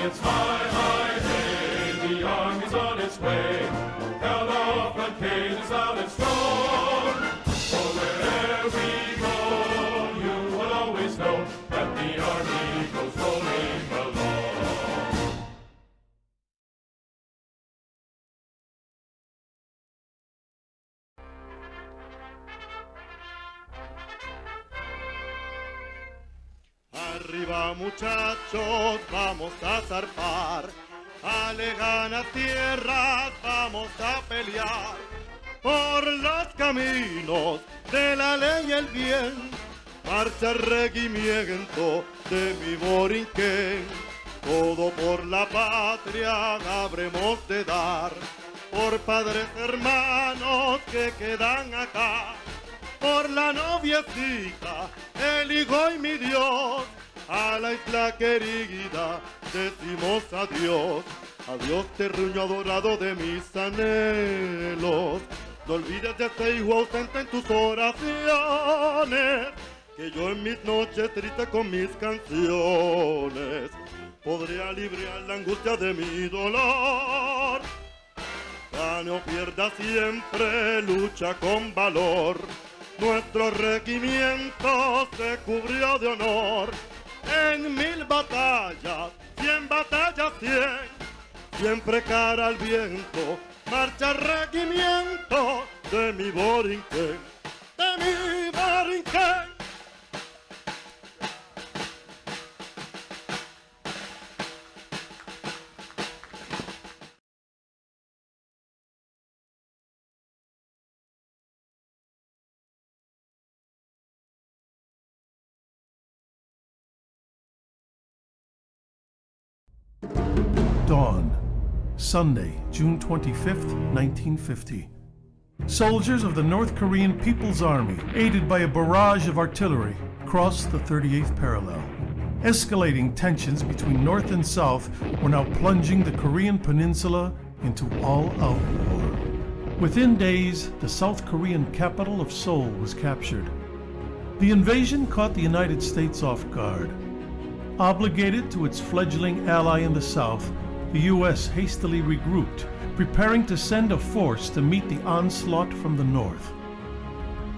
It's high, high, hey, the army's on its way. Held off the cage is out and strong. For wherever we go, you will always know that the army goes rolling along. Arriba muchachos, vamos a zarpar, a lejanas tierras vamos a pelear, por los caminos de la ley y el bien, marcha el regimiento de mi Borinquen, todo por la patria habremos de dar, por padres hermanos que quedan acá, por la noviecita, el hijo y mi Dios, a la isla querida decimos adiós, adiós terruño adorado de mis anhelos, no olvides de este hijo ausente en tus oraciones, que yo en mis noches tristes con mis canciones, podré aliviar la angustia de mi dolor, gane o pierda siempre, lucha con valor. Nuestro regimiento se cubrió de honor en 1000 batallas, 100 batallas, 100. Siempre cara al viento, marcha el regimiento de mi Borinquen, de mi Borinquen. Dawn, Sunday, June 25th, 1950. Soldiers of the North Korean People's Army, aided by a barrage of artillery, crossed the 38th parallel. Escalating tensions between North and South were now plunging the Korean peninsula into all-out war. Within days, the South Korean capital of Seoul was captured. The invasion caught the United States off guard. Obligated to its fledgling ally in the South, the U.S. hastily regrouped, preparing to send a force to meet the onslaught from the North.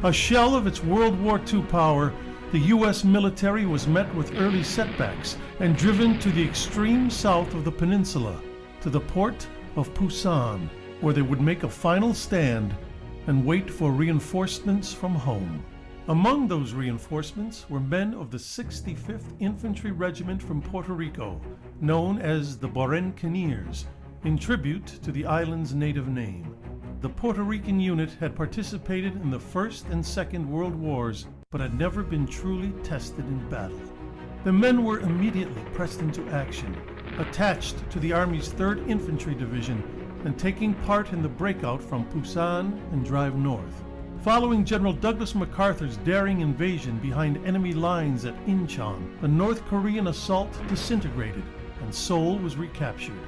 A shell of its World War II power, the U.S. military was met with early setbacks and driven to the extreme south of the peninsula, to the port of Pusan, where they would make a final stand and wait for reinforcements from home. Among those reinforcements were men of the 65th Infantry Regiment from Puerto Rico, known as the Borinqueniers, in tribute to the island's native name. The Puerto Rican unit had participated in the First and Second World Wars, but had never been truly tested in battle. The men were immediately pressed into action, attached to the Army's 3rd Infantry Division, and taking part in the breakout from Pusan and drive north. Following General Douglas MacArthur's daring invasion behind enemy lines at Incheon, the North Korean assault disintegrated and Seoul was recaptured.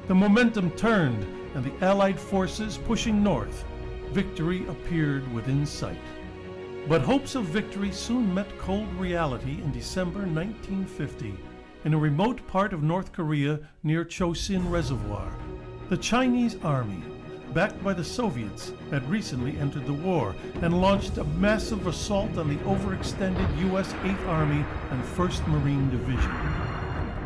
The momentum turned and the Allied forces pushing north, victory appeared within sight. But hopes of victory soon met cold reality in December 1950 in a remote part of North Korea near Chosin Reservoir. The Chinese army, backed by the Soviets, had recently entered the war and launched a massive assault on the overextended U.S. 8th Army and 1st Marine Division.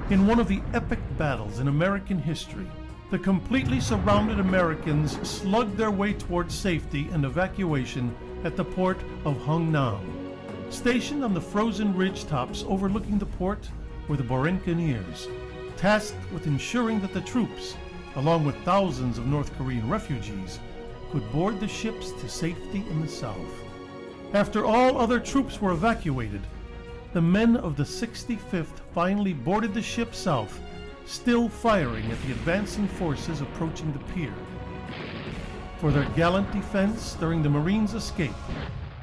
In one of the epic battles in American history, the completely surrounded Americans slugged their way towards safety and evacuation at the port of Hungnam. Stationed on the frozen ridgetops overlooking the port were the Borinqueniers, tasked with ensuring that the troops, along with thousands of North Korean refugees, could board the ships to safety in the south. After all other troops were evacuated, the men of the 65th finally boarded the ship south, still firing at the advancing forces approaching the pier. For their gallant defense during the Marines' escape,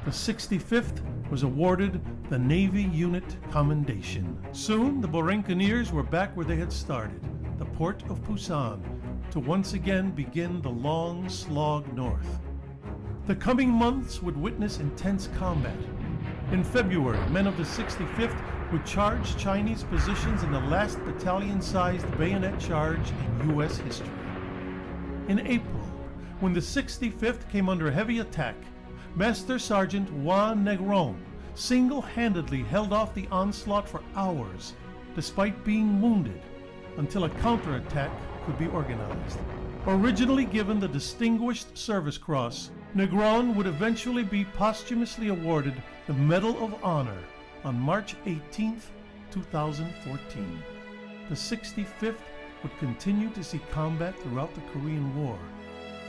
the 65th was awarded the Navy Unit Commendation. Soon, the Borinqueniers were back where they had started, the port of Pusan, to once again begin the long slog north. The coming months would witness intense combat. In February, men of the 65th would charge Chinese positions in the last battalion-sized bayonet charge in U.S. history. In April, when the 65th came under heavy attack, Master Sergeant Juan Negron single-handedly held off the onslaught for hours, despite being wounded, until a counterattack could be organized. Originally given the Distinguished Service Cross, Negron would eventually be posthumously awarded the Medal of Honor on March 18, 2014. The 65th would continue to see combat throughout the Korean War,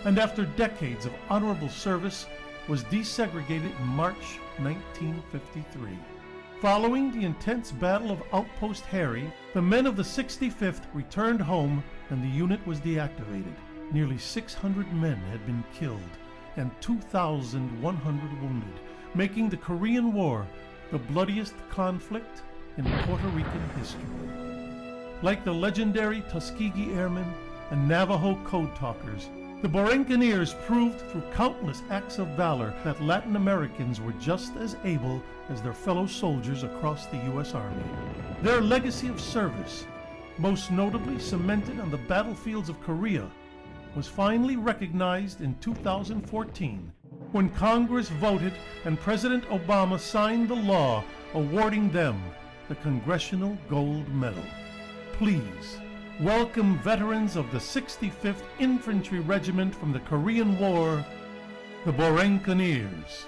and after decades of honorable service, was desegregated in March 1953. Following the intense Battle of Outpost Harry, the men of the 65th returned home and the unit was deactivated. Nearly 600 men had been killed and 2,100 wounded, making the Korean War the bloodiest conflict in Puerto Rican history. Like the legendary Tuskegee Airmen and Navajo Code Talkers, the Borinqueneers proved through countless acts of valor that Latin Americans were just as able as their fellow soldiers across the U.S. Army. Their legacy of service, most notably cemented on the battlefields of Korea, was finally recognized in 2014 when Congress voted and President Obama signed the law awarding them the Congressional Gold Medal. Please welcome veterans of the 65th Infantry Regiment from the Korean War, the Borinqueneers.